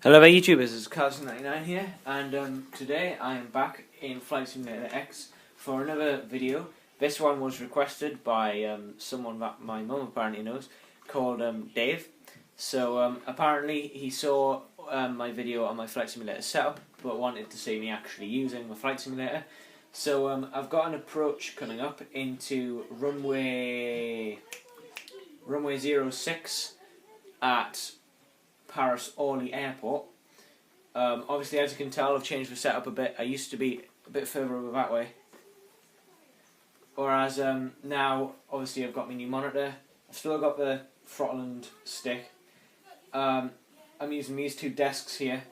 Hello there YouTubers, this is Carlson99 here, and today I am back in Flight Simulator X for another video. This one was requested by someone that my mum apparently knows, called Dave. So apparently he saw my video on my Flight Simulator setup, but wanted to see me actually using the Flight Simulator. So I've got an approach coming up into runway 06 at Paris Orly airport. Obviously, as you can tell, I've changed the setup a bit. I used to be a bit further over that way, whereas now obviously I've got my new monitor. I've still got the throttle and stick. I'm using these two desks here,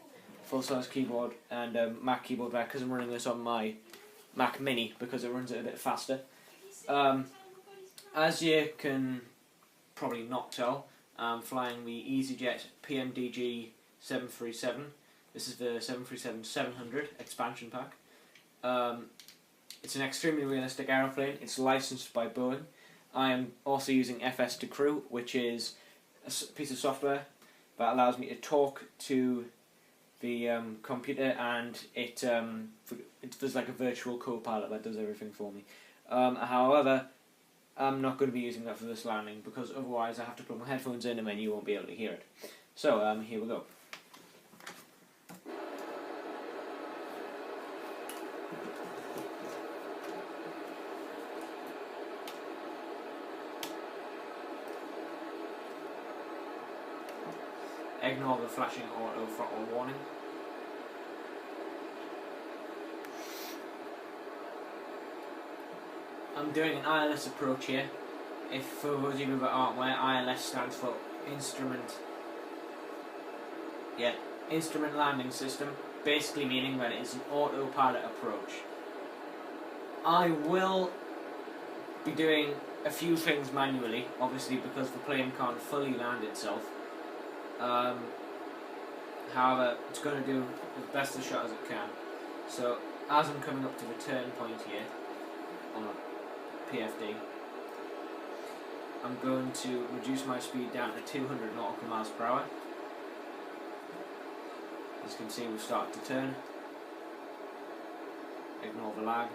full size keyboard and Mac keyboard there, because I'm running this on my Mac Mini because it runs it a bit faster. As you can probably not tell, I'm flying the EasyJet PMDG 737. This is the 737-700 expansion pack. It's an extremely realistic aeroplane. It's licensed by Boeing. I am also using FS to Crew, which is a piece of software that allows me to talk to the computer, and there's like a virtual co-pilot that does everything for me. However, I'm not going to be using that for this landing, because otherwise I have to put my headphones in and then you won't be able to hear it. So, here we go. Ignore the flashing auto throttle warning. I'm doing an ILS approach here. If for those of you that aren't aware, ILS stands for Instrument Landing System, basically meaning that it is an autopilot approach. I will be doing a few things manually, obviously because the plane can't fully land itself. However, it's going to do as best a shot as it can. So, as I'm coming up to the turn point here on a PFD, I'm going to reduce my speed down to 200 nautical miles per hour. As you can see, we've started to turn. Ignore the lag.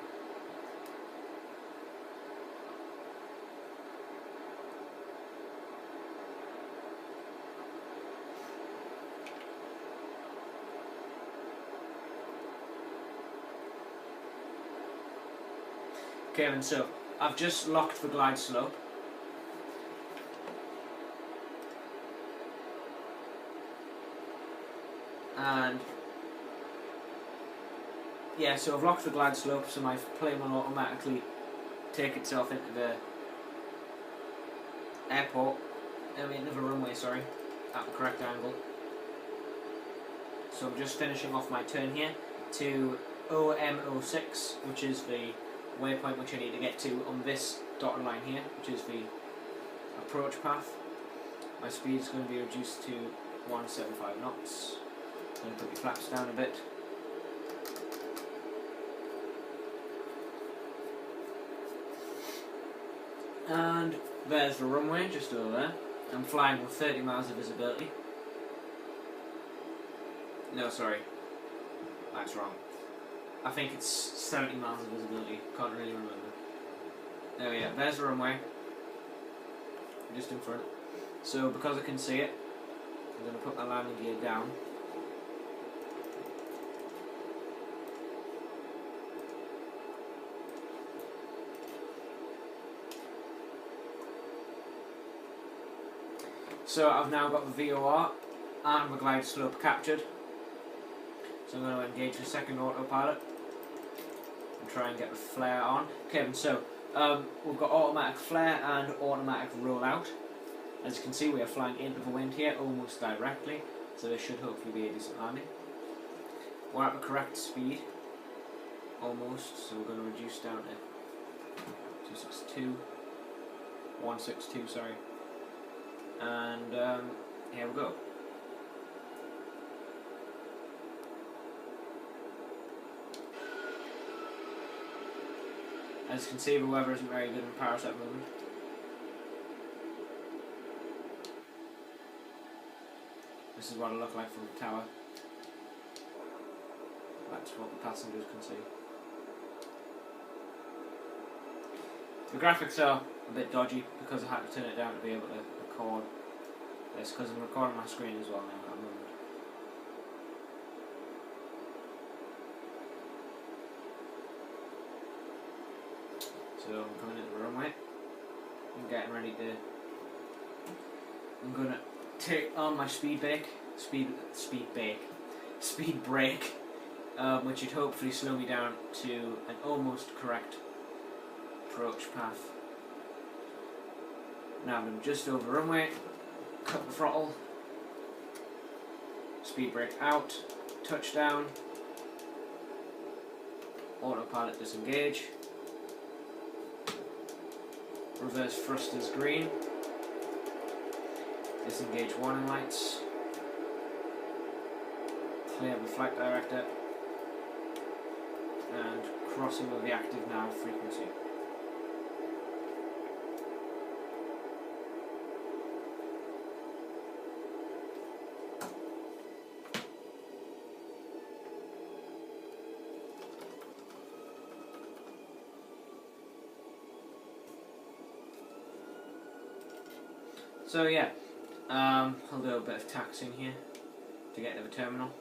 Okay, and so I've just locked the glide slope. And yeah, so I've locked the glide slope, so my plane will automatically take itself into the airport, into the runway, sorry, at the correct angle. So I'm just finishing off my turn here to OM06, which is the waypoint which I need to get to on this dotted line here, which is the approach path. My speed is going to be reduced to 175 knots. I'm going to put your flaps down a bit. And there's the runway, just over there. I'm flying with 30 miles of visibility. No, sorry, that's wrong. I think it's 70 miles of visibility, can't really remember. There we are, there's the runway, just in front. So because I can see it, I'm going to put my landing gear down. So I've now got the VOR and the glide slope captured. So I'm going to engage the second autopilot and try and get the flare on. Okay, so we've got automatic flare and automatic rollout. As you can see, we are flying into the wind here almost directly, so this should hopefully be a decent landing. We're at the correct speed, almost, so we're going to reduce down to 162, sorry. And here we go. As you can see, the weather isn't very good in Paris at the moment. This is what I look like from the tower. That's what the passengers can see. The graphics are a bit dodgy because I had to turn it down to be able to record this, because I'm recording my screen as well now at the moment. So I'm coming into the runway. I'm getting ready to. I'm gonna take on my speed brake, which should hopefully slow me down to an almost correct approach path. Now I'm just over runway. Cut the throttle. Speed brake out. Touchdown. Autopilot disengage. Reverse thrusters green. Disengage warning lights. Clear the flight director. And crossing with the active nav frequency. So yeah, I'll do a bit of taxiing here to get to the terminal,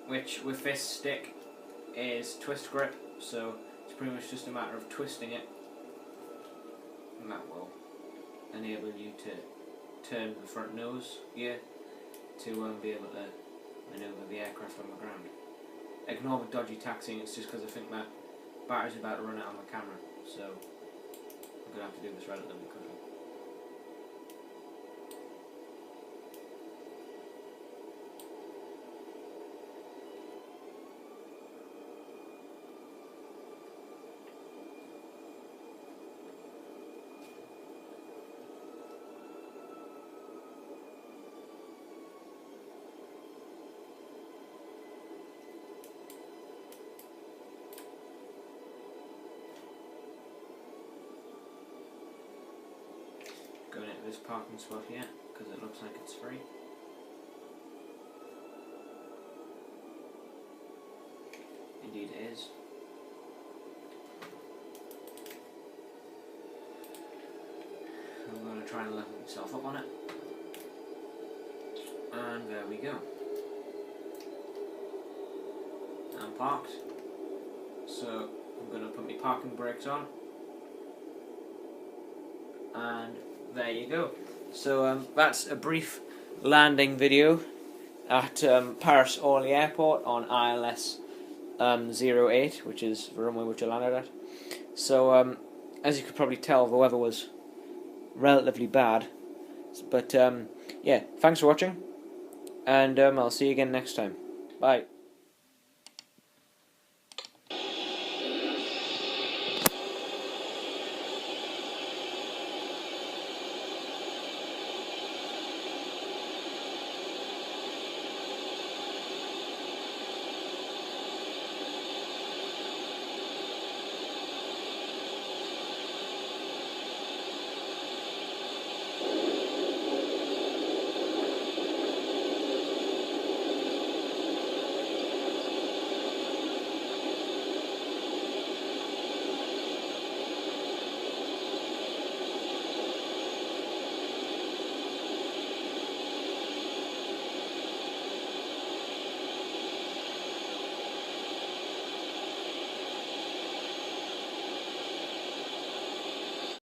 which with this stick is twist grip, so it's pretty much just a matter of twisting it, and that will enable you to turn the front nose gear to be able to manoeuvre the aircraft on the ground. Ignore the dodgy taxiing, it's just because I think my battery's about to run out on my camera, so I'm going to have to do this relatively quickly. Going into this parking spot here because it looks like it's free. Indeed it is. I'm going to try and level myself up on it. And there we go. I'm parked. So I'm going to put my parking brakes on. And there you go. So that's a brief landing video at Paris Orly Airport on ILS 08, which is the runway which I landed at. So as you could probably tell, the weather was relatively bad. But yeah, thanks for watching, and I'll see you again next time. Bye.